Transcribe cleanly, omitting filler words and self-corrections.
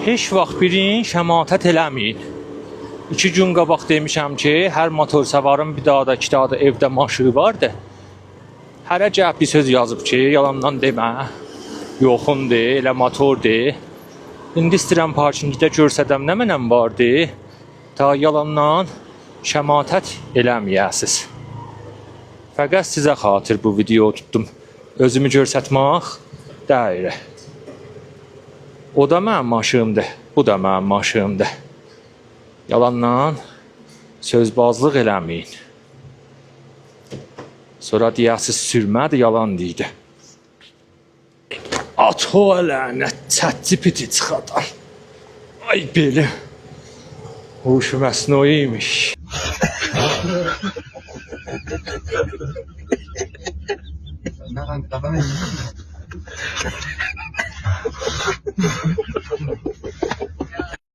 Heç vaxt birin şəmatət eləməyin. 2 gün qabaq demişəm ki, hər motor səvarın bir daha da 2 daha da evdə maşını vardı. Hərə gəlib bir söz yazıb ki, yalandan demə. Yoxundur, elə motordur. İndi istəyirəm parkingdə görsədəm nə mənəm vardı. Ta yalandan şəmatət eləməyəsiz. Fəqət sizə xatir bu videoyu tutdum. Özümü görsətmək deyil. O da mənim maşınımdır, bu da mənim maşınımdır. Yalandan sözbazlıq eləməyin. Sonra deyəsiz sürmədir, yalan deyildi. At o lənət, çətçi piti çıxadan. Ay belə. Huşu məsnuiymiş.